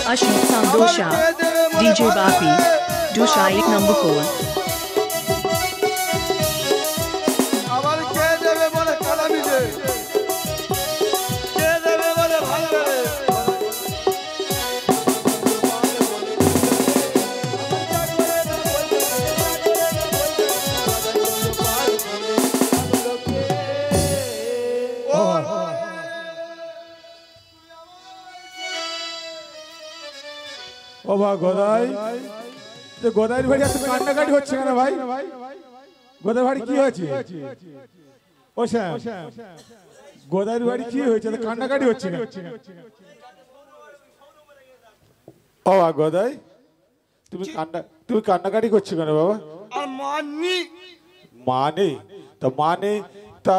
Ashit Sandosha, DJ Bapi, Dushai number 4. আবার কে দেবে বলে কালামি দে কে দেবে বলে ভালো করে ও বা গদাই তো গদাইর বাড়ি এত কান্নাকাটি হচ্ছে কেন ভাই গদাইর বাড়ি কি হয়েছে ও শ্যাম গদাইর বাড়ি কি হয়েছে তো কান্নাকাটি হচ্ছে কেন ও বা গদাই তুমি কান্নাকাটি করছো কেন বাবা আর মাননি মানে তা মানে তা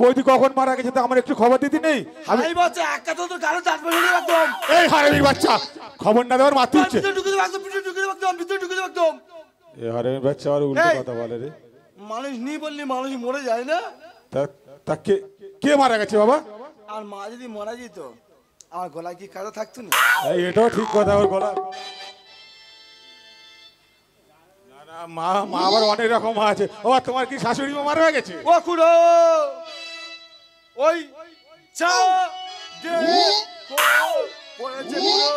বৌদি কখন মারা গেছে তা আমার একটু খবর দিতে নেই আমি বাচ্চা একা তো তোর গালে দাঁত বেরিয়ে একদম এই হারামির বাচ্চা খবর না দেওয়ার মাথা উঠছে ভিতরে ঢুকে দেব একদম ভিতরে ঢুকে দেব একদম ভিতরে ঢুকে দেব একদম এই হারামির বাচ্চা আর উল্টো কথা বলে রে মানুষ নি বললি মানুষ মরে যায় না তা কে মারা গেছে বাবা আর মা যদি মারা যেত আমার গলায় কি কাটা থাকতো না এই এটাও ঠিক কথা ওর গলা না না মা আবার অনেক রকম মা আছে ও তোমার কি শাশুড়ি মা মারা গেছে ও খুড়ো ওই চা দে পড়েছে খুড়ো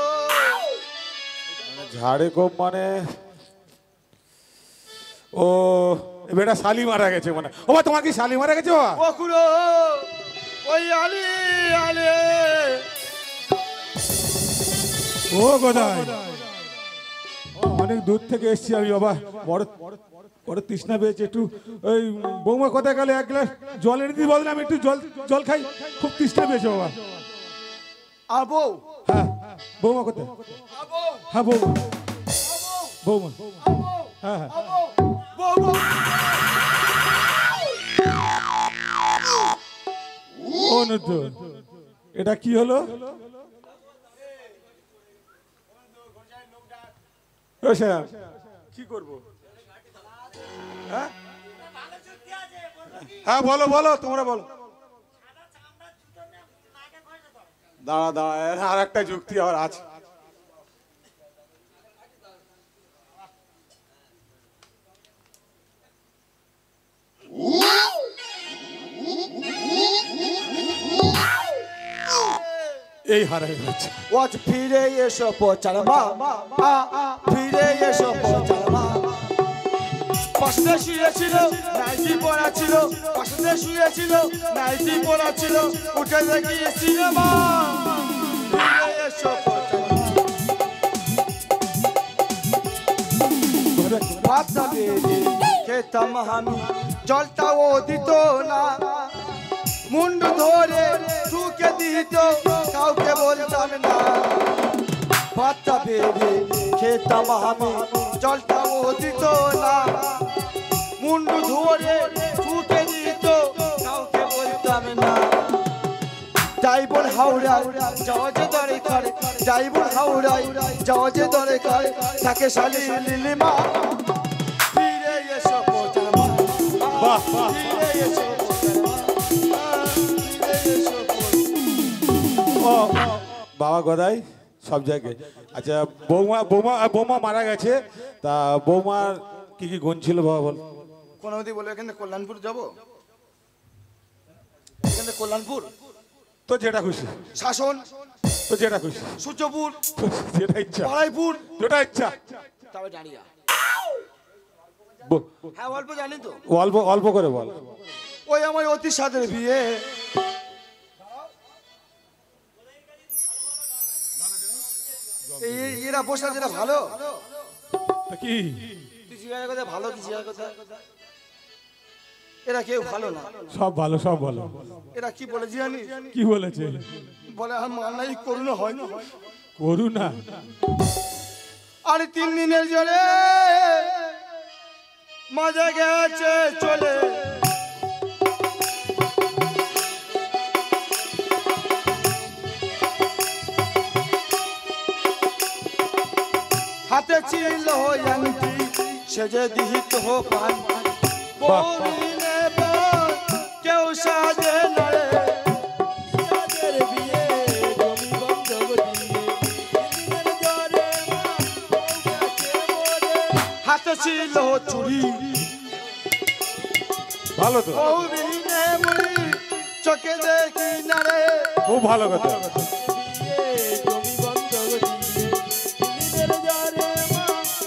ঝাড়ে কোপ মানে ও বেটা শালি মারা গেছে মানে ও তোমার কি শালি মারা গেছে বাবা ও খুড়ো ওই আলি আলি ও গদাই অনেক দূর থেকে এসেছি আমি বাবা বড় বড় তৃষ্ণা পেয়েছে একটু ওই বৌমা কোথায় গেলে এক গ্লাস জল এনে দিই বললাম একটু জল খাই খুব তৃষ্ণা পেয়েছে বাবা আবো হ্যাঁ বৌমা কোথায় আবো হ্যাঁ বৌমা বৌমা হ্যাঁ হ্যাঁ বউ ও নদ্য এটা কি হলো ও শ্যাম কি করবো হ্যাঁ হ্যাঁ বলো বলো তোমরা বলো দাঁড়া দাঁড়া আর একটা যুক্তি আর আছে এই হারাই যাচ্ছে ওয়াচ ফিরে এসো পচার মা ফিরে এসো পচার মা পাশে শুয়েছিল নাইটি পরা ছিল পাশে শুয়েছিল নাইটি পরা ছিল উঠে দেখি সিনেমা ফিরে এসো পচার মা ভাবনা বেরি খেতাম আমি জলটাও দিত না মুন্ডু ধরে ঠুকে দিত কাউকে বলতাম না ভাতটা বেরি খেতাম আমি জলটাও দিত না মুন্ডু ধরে ঠুকে দিত কাউকে বলতাম না ড্রাইভার হাওড়ায় যাওয়া যে দরকার ড্রাইভার হাওড়ায় যাওয়া যে দরকার তাকে শালি লিলিমা ফিরে এসো পচার মা বাহ বাহ ফিরে এসো ও বাবা গদাই সব জায়গায় আচ্ছা বৌমা মারা গেছে তা বৌমার কি কি গুণ ছিল বাবা বল কোন অবধি বলে এখানে কল্যাণপুর যাবো এখানে কল্যাণপুর তো যেটা খুশি শাসন তো যেটা খুশি সূর্যপুর যেটা ইচ্ছা পাড়াইপুর যেটা ইচ্ছা তবে দাঁড়িয়া ব- হ্যাঁ অল্প জানি তো অল্প অল্প করে বল ওই আমার অতি সাদের বিয়ে এরা বসে আছে এরা ভালো তা কি তুই জিজ্ঞাসা কথা ভালো কি জিজ্ঞাসা কথা এরা কেউ ভালো না সব ভালো সব ভালো এরা কি বলে জানি কি বলেছে বলে আর মানাই করুন হয় না করুণা আর 3 দিনের জন্য মজা গেছে চলে হাতে ছিল আংটি সেজে দিহিত হো পান বলিনে বল কেউ সাজে নড়ে সাজের বিয়ে জমি বন্ধক দিয়ে ছিল চুরি ভালো তো, বহুদিনে মুড়ি চোখে দেখি না রে খুব ভালো কথা। জমি বন্ধক দিয়ে দিনের জ্বরে মা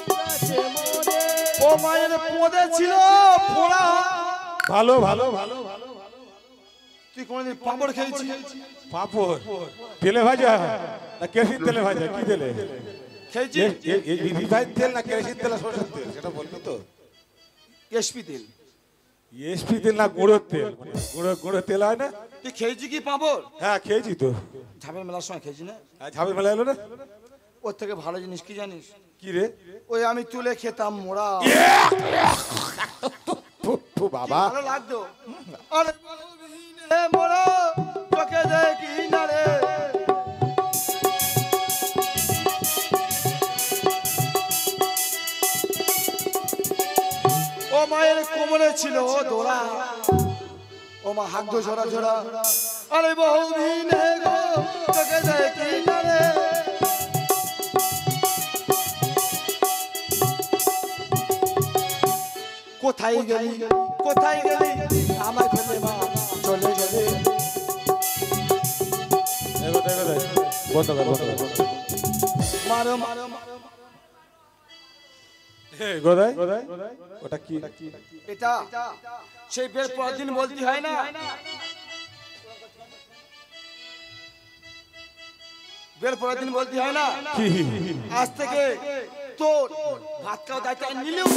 কাছে মরে ও মায়ের পদে ছিল পোড়া ভালো ভালো ভালো ভালো। তুই কোনদিন পাঁপড় খেয়েছিস পাপড় তেলে ভাজা না কেরোসিন তেলে ভাজা, কি তেলে? খেয়েছিস রিফাইন তেল না কেরোসিন তেল না সরষের তেল, সেটা বলতো তো। এসপি তেল এসপি তেল না গুঁড়োর তেল, গুঁড়ো গুঁড়ো তেল হয় না? তুই খেয়েছি কি পাঁপড় হ্যাঁ খেয়েছি তো। ঝামের মেলার সময় খেয়েছি না ঝামের মেলা এলো না? ওর থেকে ভালো জিনিস কি জানিস কি রে? ওই আমি তুলে খেতাম মোড়া বাবা ভালো লাগতো আরে এ মোড়া তোকে দেখি না রে ও মায়ের কোমরে ছিল দোড়া ও মা হাগদো ঝরা ঝরা আরে বহুদিন গো তোকে দেখি না রে কোথায় গেলি কোথায় গেলি আমায় ফেলে মা চলে গেলে বন্ধ কর বন্ধ কর। মারো মারো মারো গোদাই ওটা কি? এটা সেই বের পরের দিন বলতে হয় না বের পরের দিন বলতে হয় না আজ থেকে তোর ভাত খাওয়া দায়িত্ব আমি নিলেও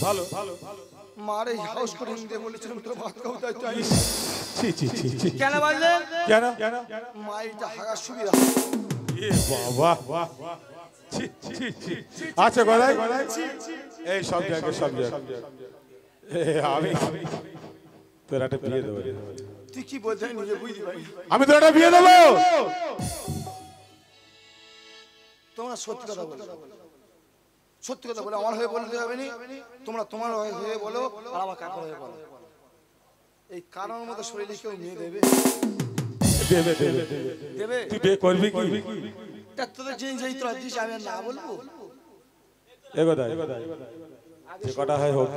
ভালো ভালো মারে হাউস করে নিতে বলেছিলাম তোর ভাত খাওয়া দায়িত্ব আমি ছি ছি ছি ছি। কেন বললে কেন কেন? মাইটা হাগার সুবিধা এ বাবা ছি ছি ছি। আচ্ছা গোদাই এই সব জায়গায় সব জায়গায় আমি তোর একটা বিয়ে দেবো। তুই কি বলতে নিজে বুঝতে পারি আমি তোর একটা বিয়ে দেবো। তোমরা সত্যি কথা বলো সত্যি কথা বলো আমার হয়ে বলতে হবে না তোমরা তোমার হয়ে বলো আর আমার কাকা হয়ে বলো এই কারণের মতো শরীরে কেউ নিয়ে দেবে দেবে দেবে দেবে তুই বিয়ে করবি কি? তা তোদের জিনিস এই তোরা দিস আমি আর না বলবো এ গোদাই যে কটা হয় হোক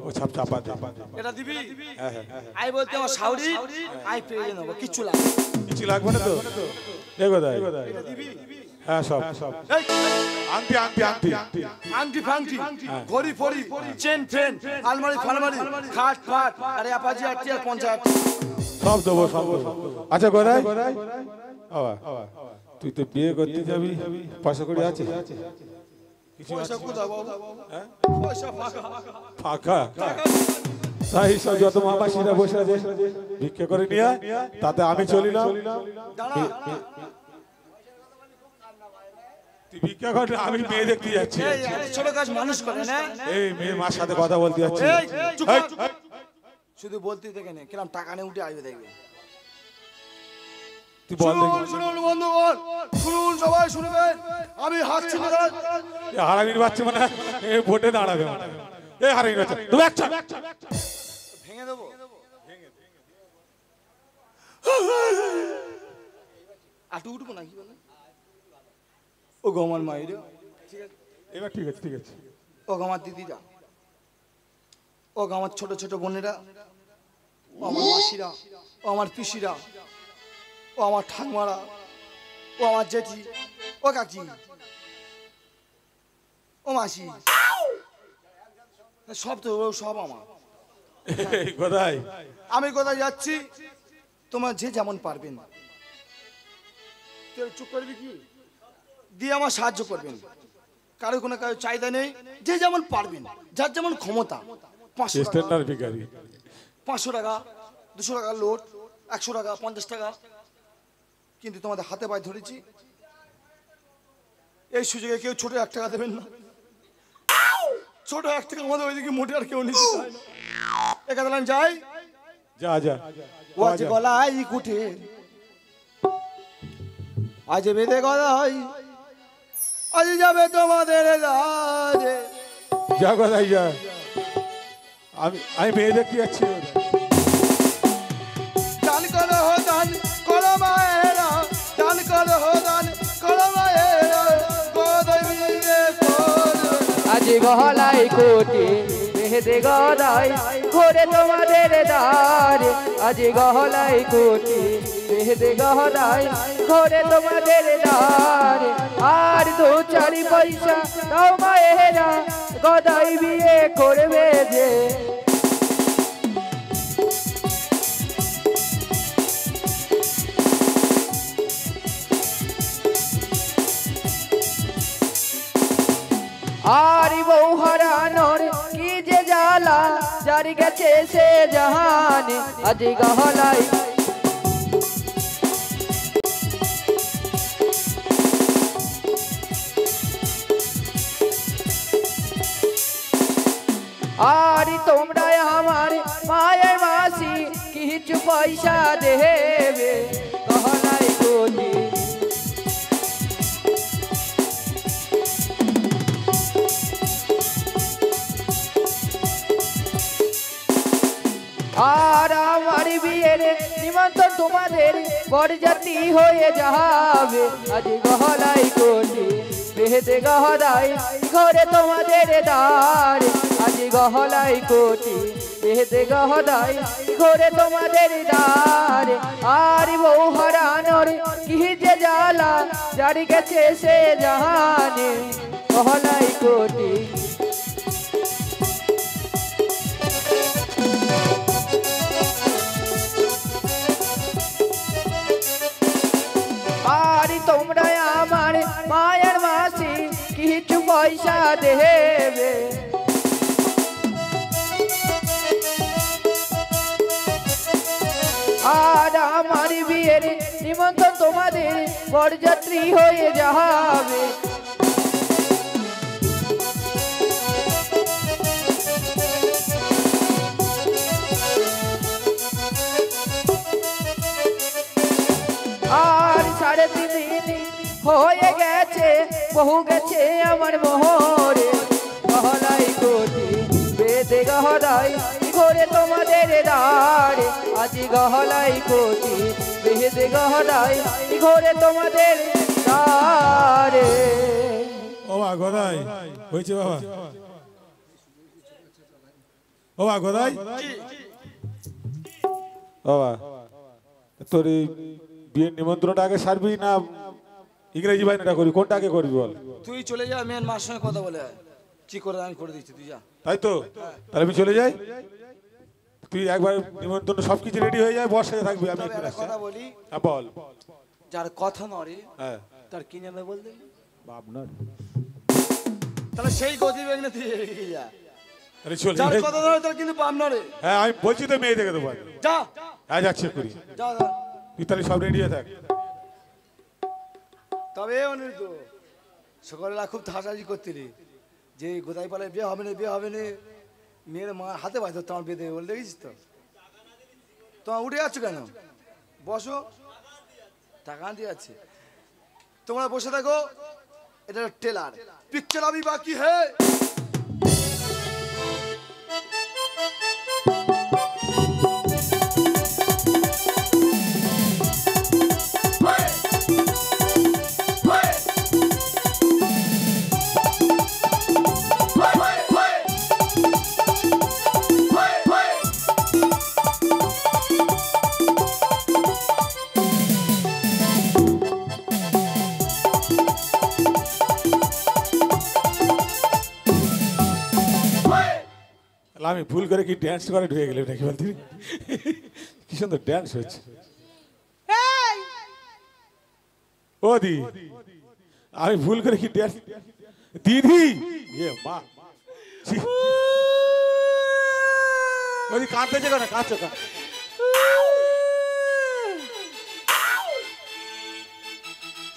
ও ছাপ চাপা দে। এটা দিবি হ্যাঁ হ্যাঁ আই বলতে আমার শাউরি আই পেয়ে নেবো কিচ্ছু লাগবে কিছু লাগবে না তো? এ গোদাই দিবি হ্যাঁ সব সব এই, আংটি আংটি আংটি আংটি ফাংটি ঘড়ি ফড়ি চেন ফেন আলমারি ফালমারি খাট ফাট আরে আপাজি আটটি আর পঞ্চায়েত সব দেবো সব দেবো। আচ্ছা গোদাই বাবা তুই তো বিয়ে করতে যাবি, পয়সা কড়ি আছে? পয়সা কোথায় বাবু পয়সা ফাঁকা ফাঁকা তাই সব যত মামাসিরা বসে আছে ভিক্ষে করে নিয়ে আয়, তাতে আমি চলিলাম। দাঁড়া তুই ভিক্ষা কর, আমি মেয়ে দেখতে যাচ্ছি। এই এত ছোট কাজ মানুষ করে না এই মেয়ে মার সাথে কথা বলতে যাচ্ছি। এই, চুপ কর। এই, শুধু বলতে দেখে নে কিরম টাকা নিয়ে উঠে আসবে দেখবে তুই বল দেখি। শুনুন বন্ধুগণ শুনুন সবাই শুনবেন আমি হাঁটছি না এ হারামির বাচ্চা মানে এ ভোটে দাঁড়াবে মানে। এ হারামির বাচ্চা তুমি একটা ভেঙে দেবো আটু উঠবো নাকি বলে ও গমান মায়ের ঠিক আছে এবার ঠিক আছে ঠিক আছে। ও আমার দিদিরা ও আমার ছোট ছোট বোনেরা ও আমার মাসিরা ও আমার পিসিরা ও আমার ঠাকুমারা ও আমার জেঠি ও কাকি ও মাসি সব তো ও সব আমার এই গোদাই আমি কোথায় যাচ্ছি তোমার যে যেমন পারবেন তুই চুপ করবি কি দিয়ে আমার সাহায্য করবেন কারো কোনো কারো চাহিদা নেই যে যেমন পারবেন যার যেমন ক্ষমতা 500 টাকা স্ট্যান্ডার্ড ভিখারি 500 টাকা 200 টাকা লোট 100 টাকা 50 টাকা কিন্তু তোমাদের হাতে পায়ে ধরেছি এই সুযোগে কেউ ছোট 1 টাকা দেবেন না ছোট 1 টাকা আমাদের ওইদিকে মোটে আর কেউ নিতে চায় না একাদান যাই যা যা ও আজ গলায় কুঠে আজ বেঁধে গলায় আজ যাবে তোমাদের রাজে যা গোদাই যা। আমি মেয়ে দেখতে যাচ্ছি। দান করো দান করো মায়েরা দান করো দান করো মায়েরা গোদাই মিলে আজ গহলাই কোটি বেঁধে গলায় ঘোরে তোমাদের দ্বার আজ গহলাই কোটি বেঁধে গলায় ঘোরে তোমাদের দ্বার আর দু চারি পয়সা দাও মায়েরা গদাই বিয়ে করবে যে আর বউ হারানোর কি যে জ্বালা যার গেছে সে জাহানে আজ গহলাই আর তোমরা আমার মায়ের মাসি কিছু পয়সা দেবে গহলাই কোটি আর আমার বিয়ের নিমন্ত্রণ তোমাদের বরযাত্রী হয়ে যাবে আজ গহলাই কোটি বেঁধে গহলাই ঘরে তোমাদের দ্বার আজ গহলাই কোটি বেঁধে গহলাই ঘরে তোমাদের দ্বার আর বউ হারানোর কি যে জ্বালা যার গেছে সে জাহানে গহলাই কোটি আর তোমরা আমার মায়ের মাসি কিছু পয়সা দেবে আর আমার বিয়ের নিমন্ত্রণ তোমাদের বরযাত্রী হয়ে যাবে আর 3.5 দিন হয়ে গেছে বহু গেছে আমার মোহরে গহলাই কোটি বেঁধে গহলাই ঘরে তোমাদের দ্বার আজ গহলাই কোটি বেঁধে গহলাই ঘরে তোমাদের দ্বারে ও বা গদাই হয়েছে বাবা ও বা গদাই বাবা তোর এই বিয়ের নিমন্ত্রণটা আগে সারবি না ইংরেজি বায়নাটা করবি কোনটা আগে করবি বল তুই চলে যা মেন মার সঙ্গে কথা বলে কি করে আমি করে দিচ্ছি তুই যা তাই তো তাহলে আমি চলে যাই তুই একবার নিমন্ত্রণ সবকিছু রেডি হয়ে যায় বস সাথে থাকবি আমি একটু আসছি কথা বলি বল যার কথা নরে হ্যাঁ তার কি নেবে বল দে বাপ না তাহলে সেই গতি বেগনে তুই এগিয়ে যা তাহলে চলে যার যাই কথা নরে তার কিন্তু বাপ নরে হ্যাঁ আমি বলছি তো মেয়ে দেখে দেবো যা হ্যাঁ যাচ্ছে করি যা তুই তাহলে সব রেডি হয়ে থাক তবে অনিল তো সকালবেলা খুব ঠাসাজি করতিলি যে গোদাই পালে বিয়ে হবে না মেয়ের মা হাতে বাঁধতো তোমার বিয়ে দেবে বলে দেখেছিস তো তোমার উঠে যাচ্ছ কেন বসো টাকা দিয়ে যাচ্ছে তোমরা বসে থাকো এটা টেলার পিকচার আমি বাকি হে আমি ভুল করে কি ড্যান্স করে ঢুকে গেলে নাকি বলতে কি সুন্দর ড্যান্স হচ্ছে ও দি আমি ভুল করে কি ড্যান্স দিদি এ মা ওই কাঁদতেছে কেন কাঁদছো কেন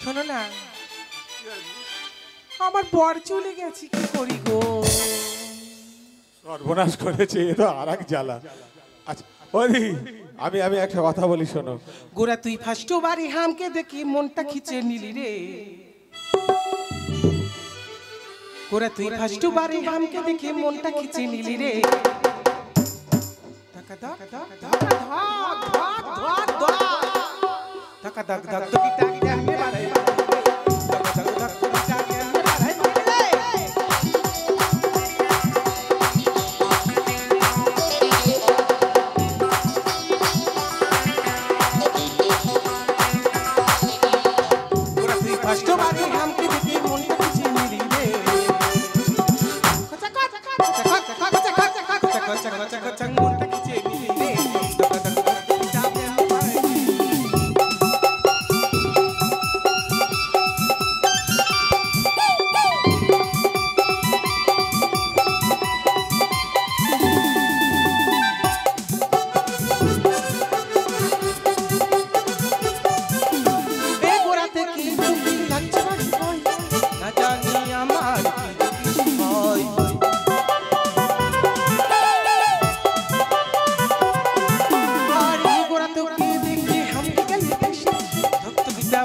শোনো না আমার বর চলে গেছে কি করি গো সর্বনাশ করেছে এ তো আর এক জ্বালা আচ্ছা ওদি আমি আমি একটা কথা বলি শোনো গোরা তুই ফার্স্ট বারে হামকে দেখি মনটা খিচে নিলি রে গোরা তুই ফার্স্ট বারে হামকে দেখি মনটা খিচে নিলি রে টাকা দাগ দাগ দাগ দাগ দাগ দাগ টাকা দাগ দাগ কি টাকা আমি বাড়াই টাকা দাগ দাগ কি টাকা আমি বাড়াই বাড়ি হামকে দেখে মনটা কিছু মিলি রে খচা খচা খচা খচা খচা খচা খচা খচা খচা খচা মনটা কিছু মিলি রে যাবে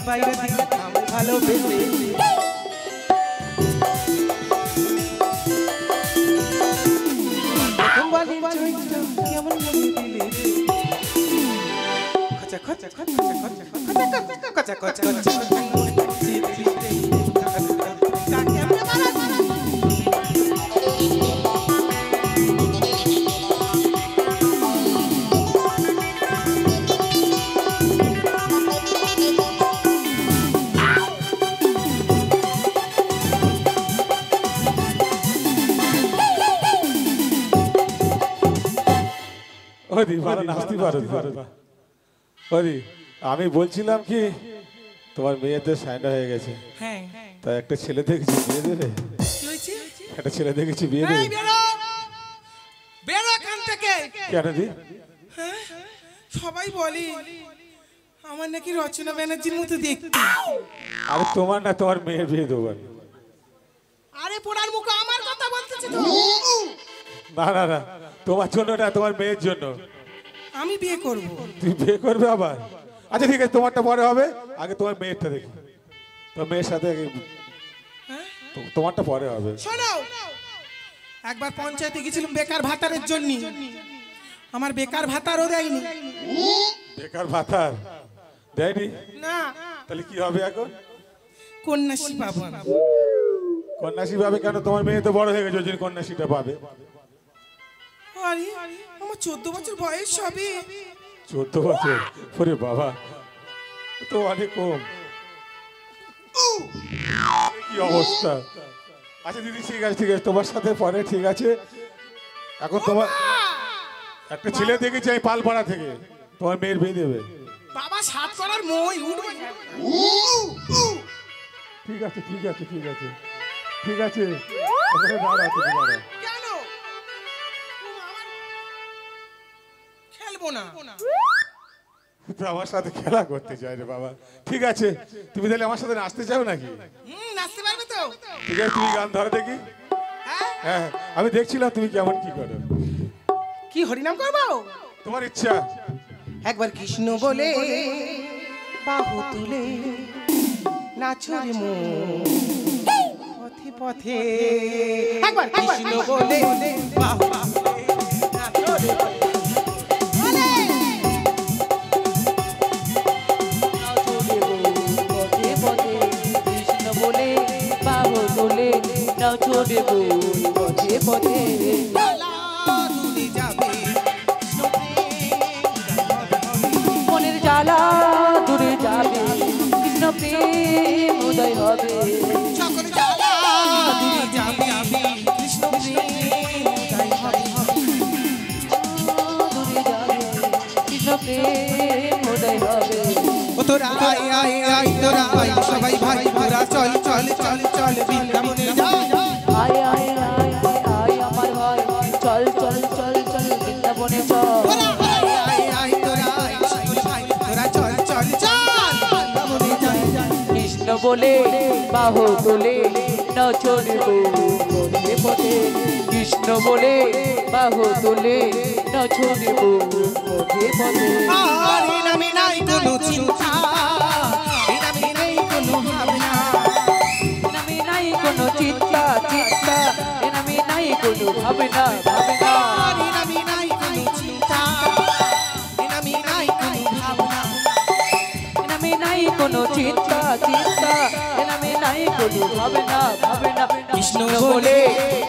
পারে বাইরে থেকে আমি ভালোবেসে তোমার চোখটা কেমন দিলে খচা খচা খচা খচা খচা খচা খচা খচা আমি বলছিলাম কি তোমার মেয়েদের সাইন হয়ে গেছে হ্যাঁ তাই একটা ছেলে দেখেছি বিয়ে দেবে কি হইছে একটা ছেলে দেখেছি বিয়ে দেবে বেরো বেরো এখান থেকে কেন দি সবাই বলে আমার নাকি রচনা ব্যানার্জির মতো দেখতে আরে তোমার না তোমার মেয়ের বিয়ে দেবো আরে পোড়ার মুখ আমার কথা বলতেছে তো না না না তোমার জন্য না তোমার মেয়ের জন্য আমি বিয়ে করব তুই বিয়ে করবে আবার আচ্ছা ঠিক আছে তোমারটা পরে হবে আগে তোমার মেয়েরটা দেখি তোমার মেয়ের সাথে তোমারটা পরে হবে শোনো একবার পঞ্চায়েতে গেছিলাম বেকার ভাতারের জন্য আমার বেকার ভাতারও দেয়নি বেকার ভাতার দেয়নি না তাহলে কি হবে এখন কন্যাশ্রী পাবো আমি কন্যাশ্রী পাবে কেন তোমার মেয়ে তো বড় হয়ে গেছে ওই জন্য কন্যাশ্রীটা পাবে আরে আমার 14 বছর বয়স হবে 14 বছর ওরে বাবা তো অনেক কম কি অবস্থা আচ্ছা দিদি ঠিক আছে তোমার সাথে পরে ঠিক আছে এখন তোমার একটা ছেলে দেখেছি আমি পালপাড়া থেকে তোমার মেয়ের বিয়ে দেবে বাবা সাত করার মই উঠবে ঠিক আছে ঠিক আছে ঠিক আছে ঠিক আছে ওখানে দাঁড়া তুমি দাঁড়া কেন খেলবো না তো আমার সাথে খেলা করতে চাই রে বাবা ঠিক আছে তুমি তাহলে আমার সাথে নাচতে চাও নাকি নাচতে পারবে তো ঠিক আছে তুমি গান ধরো দেখি হ্যাঁ হ্যাঁ আমি দেখছিলাম তুমি কেমন কি করো কি হরিনাম করবো তোমার ইচ্ছা একবার কৃষ্ণ বলে বাহু তুলে নাচুর পথে পথে একবার কৃষ্ণ বলে বাহু তুলে নাচুর ছোটে পথে পথে মনের জ্বালা দূরে যাবে কৃষ্ণ প্রেম উদয় হবে সকল জ্বালা দূরে যাবে কৃষ্ণ প্রেম উদয় হবে দূরে যাবে কৃষ্ণ প্রেম উদয় হবে ও তোরা আয় আয় আয় তোরা আয় সবাই ভাই তোরা চল চল চল চল বৃন্দাবনে যা আয় আয় আয় আয় আমার ভাই চল চল চল চল বৃন্দাবনে চল আয় আয় আয় তোরা আয় সকল ভাই তোরা চল চল চল বৃন্দাবনে যা কৃষ্ণ বলে বাহু তোলে নচড়ব পথে পথে কৃষ্ণ বলে বাহু তোলে নচড়ব পথে পথে আরে নামে নাই কোনো চিন্তা এই নামে নেই কোনো ভাবনা নামে নাই কোনো চিন্তা চিন্তা এ নামে নাই কোনো ভাবনা ভাবনা আরে নামে নাই কোনো চিন্তা এই নামে নাই কোনো ভাবনা এ নামে নাই কোনো চিন্তা চিন্তা এ নামে নাই কোনো ভাবনা ভাবনা কৃষ্ণ বলে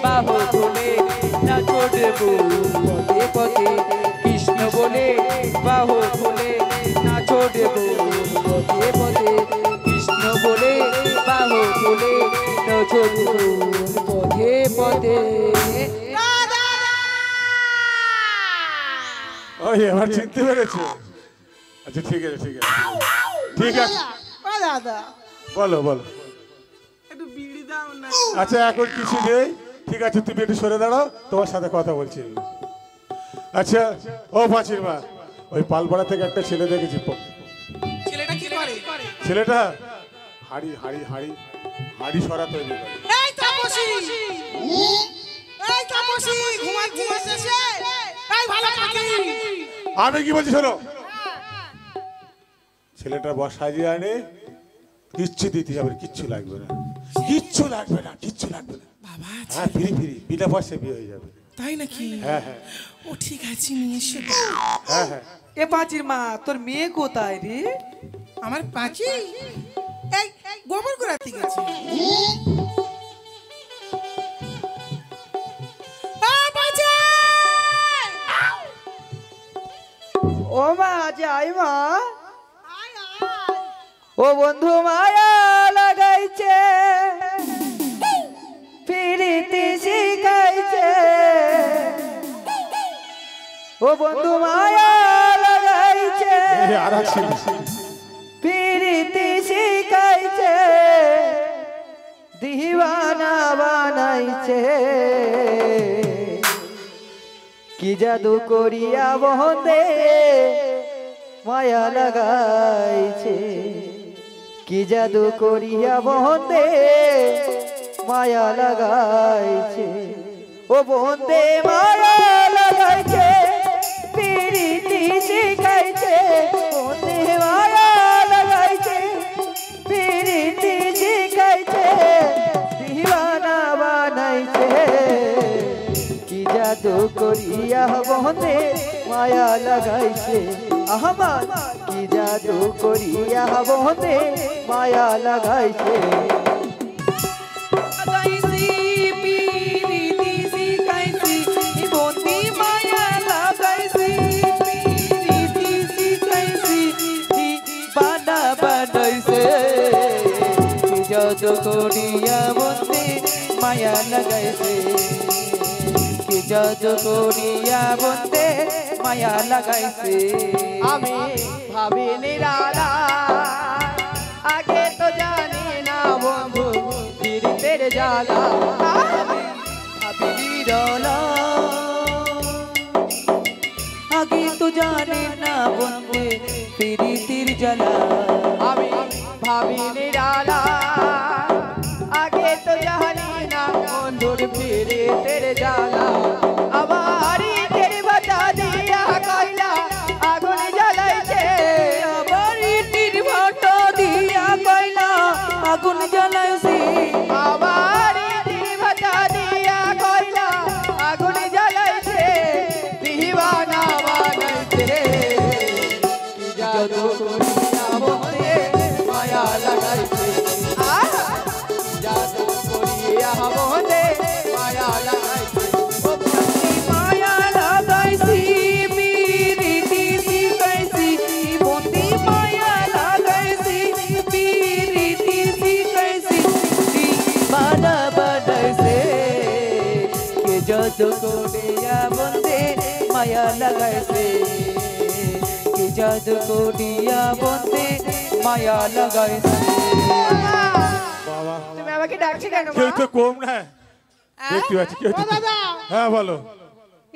বাহু তোলে নাচড়ব পথে পথে কৃষ্ণ বলে বাহু তোলে নাচড়ব পথে পথে কৃষ্ণ বলে বাহু ফুলে নজর পথে পথে। ওই এবার চিনতে পেরেছো? আচ্ছা ঠিক আছে ঠিক আছে ঠিক আছে দাদা বলো বলো। একটু বিড়ি দাও না। আচ্ছা এখন কিছু নেই, ঠিক আছে তুমি একটু সরে দাঁড়াও, তোমার সাথে কথা বলছি। আচ্ছা ও পাঁচির মা, ওই পালপাড়া থেকে একটা ছেলে দেখেছি। ছেলেটা কি করে? ছেলেটা হাড়ি হাড়ি হাড়ি হাড়ি সরা তৈরি করে। এই তাপসী, এই তাপসী ঘুমাচ্ছিস এসে? এই ভালো কাকি। আমি কি বলছি শোনো, ছেলেটা বস সাজিয়ে আনে, কিচ্ছু দিতে যাবে, কিচ্ছু লাগবে না, কিচ্ছু লাগবে না, কিচ্ছু লাগবে না। বাবা হ্যাঁ ফ্রি ফ্রি, বিনা পয়সা বিয়ে হয়ে যাবে। তাই নাকি? হ্যাঁ হ্যাঁ ও ঠিক আছে, নিয়ে এসে হ্যাঁ হ্যাঁ। এ পাঁচির মা, তোর মেয়ে কোথায় রে? আমার পাঁচি এই গোবর গোড়াতে গেছে। ও মা, যাই মা। ও বন্ধু মায়া লাগাইছে, ফিরিতে শিখাইছে। ও বন্ধু মায়া লাগাইছে, আর আছে ফিরিতে শিখাইছে, দিওয়ানা বানাইছে। কি জাদু করিয়া বন্দে মায়া লাগাইছে, কি জাদু করিয়া বন্দে মায়া লাগাইছে। ও বন্দে মায়া লাগাইছে, পিরিতি শিখাইছে। বন্দে মায়া লাগাইছে, পিরিতি শিখাইছে, দিওয়ানা বানাইছে। কি জাদু করিয়া বন্দে মায়া লাগাইছে। আহমান, কি জাদু করিয়া বন্দে মায়া লাগাইছে। লাগাইছি পিরিতি শিখাইছি, বন্দে মায়া লাগাইছি, পিরিতি শিখাইছি, দিওয়ানা বানাইছে। কি জাদু করিয়া বন্দে মায়া লাগাইছে, কি জাদু করিয়া বন্দে মায়া লাগাইছে। আমি ভাবি নিরালা, আগে তো জানি না বন্ধু পীড়িতের জ্বালা। আমি ভাবি নিরালা, আগে তো জানি না বন্ধু পীড়িতের জ্বালা। আমি ভাবি নিরালা, আগে তো জানি না বন্ধুর পীড়িতের জ্বালা। আবার ইটের ভাটা দিয়া কয়লা আগুন জ্বালাইছে, আবার ইটের ভাটা দিয়া কয়লা আগুন জ্বালাইছে, আবার ইটের ভাটা দিয়া কয়লা আগুন জ্বালাইছে, দিওয়ানা বানাইছে। কি জাদু করিয়া বন্দে মায়া লাগাইছে, জাদু করিয়া বন্দে মায়া লাগাইছে। মায়া লাগাইছি, পিরিতি শিখাইছি, বন্দে মায়া লাগাইছি, পিরিতি শিখাইছি, দিওয়ানা বানাইছে। কে জাদু করিয়া বন্দে মায়া লাগাইছে, কে জাদু করিয়া বন্দে মায়া লাগাইছে। বাবা তুমি আমাকে ডাকছো কেন কেউ মা? তো কম না, দেখতে পাচ্ছি কেউ তো। হ্যাঁ বলো,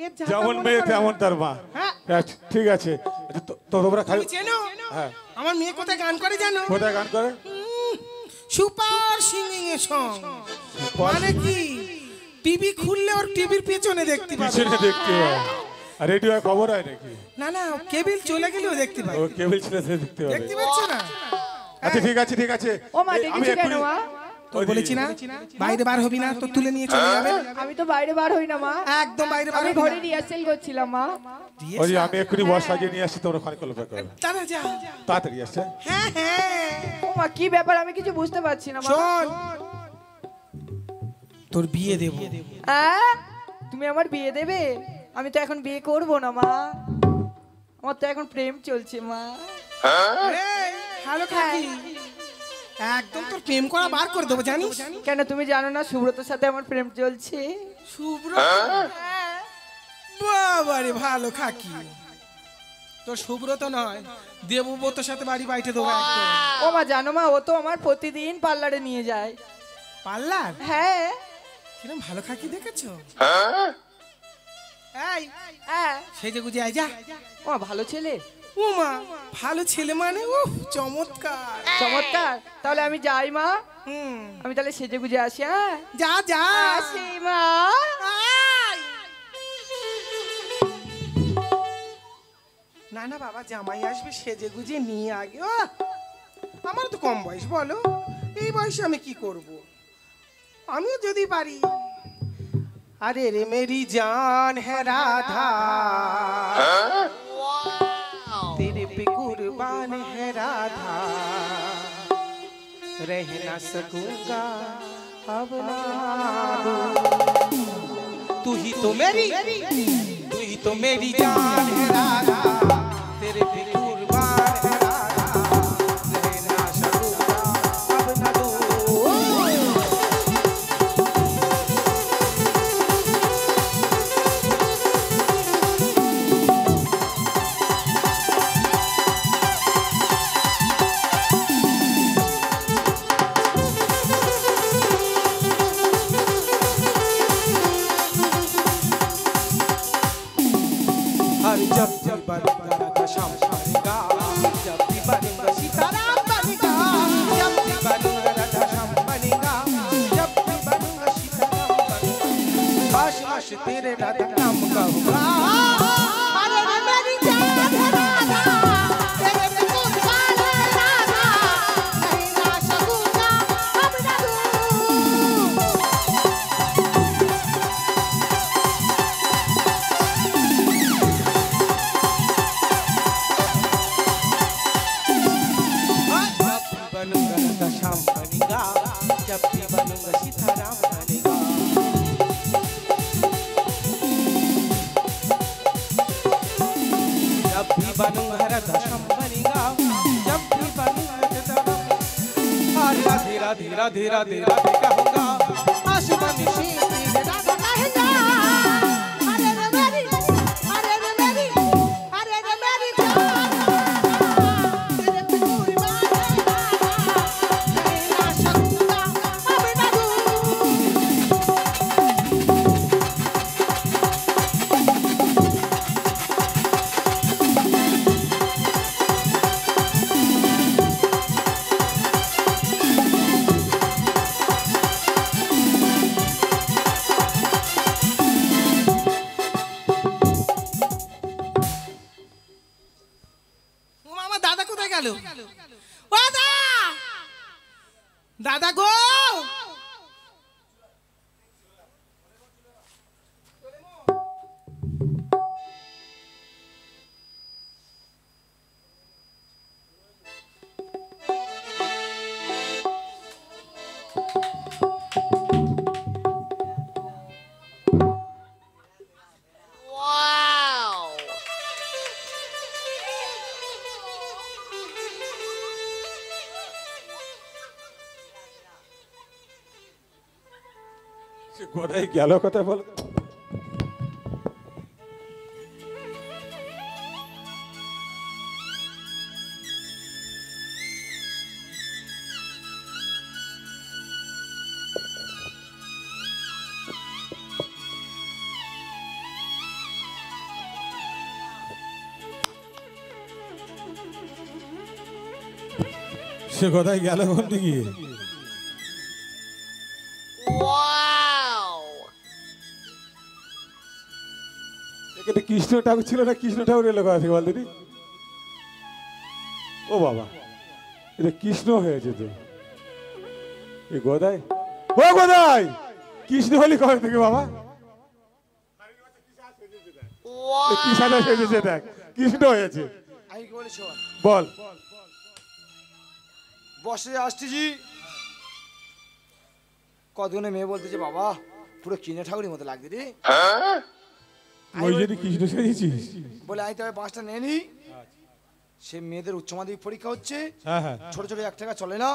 এর ঝাঁটা যেমন মনে মেয়ে করে তেমন না। তার মা। হ্যাঁ। আচ্ছা, ঠিক আছে। আচ্ছা, তো তোমরা খালি তুমি চেনো? হ্যাঁ, আমার মেয়ে কোথায় গান করে জানো? কোথায় গান করে? সুপার সিঙ্গিং এর সং। মানে কি, টিভি খুললে ওর টিভির পেছনে দেখতে পাবে। পিছনে দেখতে হয়, আর রেডিও খবর হয় নাকি? না না, কেবিল চলে গেলেও দেখতে পাবে। ও কেবল ছেলে দেখতে হবে। দেখতে পাচ্ছ না? আচ্ছা ঠিক আছে ঠিক আছে। ও মা, এই, আমি ডেকেছো কেন এক্ষুনি- মা? তো বলেছি না বাইরে বার হবি না, তো তুলে নিয়ে চলে যাবে। আমি তো বাইরে বার হই না মা, একদম বাইরে বার আমি হবি ঘরে না। রিহার্সেল করছিলাম মা। ওই আমি এক্ষুনি বস সাজিয়ে নিয়ে আসছি, তোমরা ওখানে কল্পনা করবে। দাদা যা। তাড়াতাড়ি আসছে। হ্যাঁ হ্যাঁ, ও মা, কি ব্যাপার আমি কিছু বুঝতে পারছি না মা। শোন, তোর বিয়ে দেব। হ্যাঁ, তুমি আমার বিয়ে দেবে? আমি তো এখন বিয়ে করব না মা, আমার তো এখন প্রেম চলছে মা। হ্যালো কাকি, একদম তোর প্রেম করা বার করে দেবো জানিস। কেন তুমি জানো না সুব্রতর সাথে আমার প্রেম চলছে? শুভ্র বাবারে ভালো খাকি, তোর শুভ্রত নয় দেবব্রতর সাথে বাড়ি বাইটে দেবো একদম। ও মা জানো মা, ও তো আমার প্রতিদিন পার্লারে নিয়ে যায়। পার্লার? হ্যাঁ। কিরম ভালো খাকি দেখেছো? এই হ্যাঁ সেজে গুজে আয় যা। ও ভালো ছেলে। ও মা ভালো ছেলে মানে চমৎকার চমৎকার। তাহলে আমি যাই মা, হুম আমি তাহলে সেজে গুজে আসি। হ্যাঁ যা যা আসি মা। আয়। না না বাবা জামাই আসবে সেজে গুজে নিয়ে আগে। ও আমার তো কম বয়স বলো, এই বয়সে আমি কি করব? আমিও যদি পারি। अरे रे मेरी जान है राधा, तेरे पे कुर्बान है राधा, रह ना सकूंगा अब ना दो। तू ही तो मेरी जान है राधा, तेरे पे कुर्बान है राधा, रह ना सकूंगा अब ना दो। जब भी बनूंगा राधा श्याम बनेगा, जब भी बनूंगा सीताराम बनेगा, जब भी बनूंगा राधा श्याम बनेगा, जब भी बनूंगा सीताराम बनेगा, बाश बाश तेरे राधा नाम कहूंगा। अरे मेरी जान है राधा, तेरे पे कुर्बान है राधा, नहीं ना सकूंगा अब ना दूं। बनूंगा राधा श्याम बनेगा, जब भी बनूंगा सीताराम बनेगा। जब भी बनूंगा राधा श्याम बनेगा, जब भी बनूंगा सीताराम। राधे राधे राधे राधे राधे कहूंगा, आसमान से तेरे राधा कहेगा। अरे रे मेरी जान, तेरे पे कुर्बान है राधा, नहीं ना सकूंगा अब ना दूं। ও মামা দাদা কোথায় গেল? ও দাদা, দাদা গো, সে কোথায় গেল কথা বল। সে কোথায় গেল কোন দিকে? এখানে কৃষ্ণ ঠাকুর ছিল না, কৃষ্ণ ঠাকুর এলো কোথা থেকে বল দিদি? ও বাবা, এটা কৃষ্ণ হয়েছে তো। এই গোদায়, ও গোদায়, কৃষ্ণ হলি কবে থেকে বাবা? কি সাজা সেজেছে দেখ, কৃষ্ণ হয়েছে। আমি কি বলি শোন, বল। বসে আসতেছি, কতগুলো মেয়ে বলতেছে বাবা পুরো কিনে ঠাকুরের মতো লাগছে রে। ওই জন্য কৃষ্ণ সেজেছিস? বলে আমি তবে 5টা নিয়ে নি, সে মেয়েদের উচ্চ মাধ্যমিক পরীক্ষা হচ্ছে, হ্যাঁ হ্যাঁ ছোট ছোট 1 টাকা চলে না,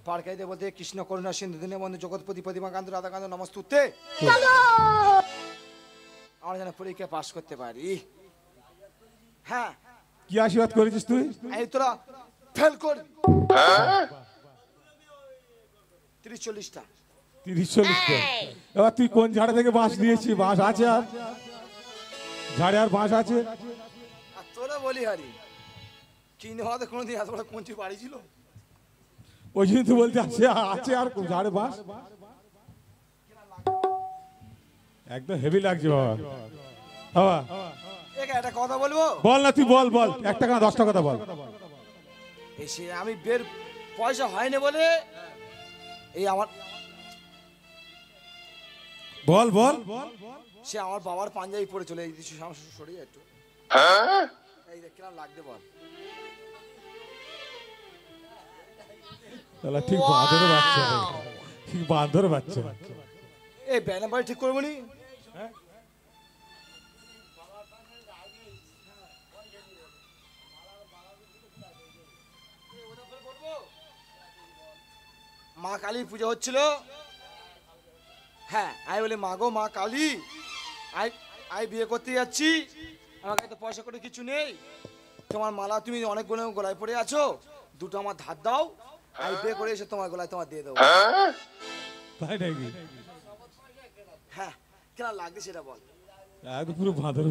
পার গাইতে বলতে কৃষ্ণ করুণা সিন্ধু দিনে বন্ধু জগৎপতি প্রতিমাকান্ত রাধাকান্ত নমস্তুতে, আমরা যেন পরীক্ষা পাশ করতে পারি। হ্যাঁ কি আশীর্বাদ করেছিস তুই? এই তোরা ফেল করবি 30-40টা। 30-40টা। এবার তুই কোন ঝাড়ে থেকে বাঁশ নিয়েছিস? বাঁশ আছে আর ঝাড়ে আর বাঁশ আছে? আর তোরা বলি হারি কিনে হওয়াতে কোনোদিন এত বড় কঞ্চি বাড়ি ছিল? ওই জন্য তুই বলতে আছে আছে আর ঝাড়ে বাঁশ। একদম হেভি লাগছে বাবা। বাবা একটা কথা বলবো? বল না, তুই বল বল, 1 টাকা না 10 টাকা কথা বল। এসে আমি বের পয়সা হয়নি বলে এই আমার বল বল। সে আমার বাবার পাঞ্জাবি পরে চলে এই সরিয়ে একটু এই দেখ কিরম লাগতে বল। তাহলে ঠিক বাঁদর বাচ্চা, ঠিক বাঁদর বাচ্চা। এই ব্যানার বাড়ি ঠিক করবো নি? মা কালীর পুজো হচ্ছিল, হ্যাঁ আমি বলি মা গো মা কালী, আই বিয়ে করতে যাচ্ছি, আমার কাছে তো পয়সা করে কিছু নেই, তোমার মালা তুমি অনেক গলায় পড়ে আছো, দুটো আমার ধার দাও, আমি বিয়ে করে এসে তোমার গলায় তোমার দিয়ে দেবো। তাই নাকি? হ্যাঁ কেন লাগবে সেটা বল। পুরো বাঁদর।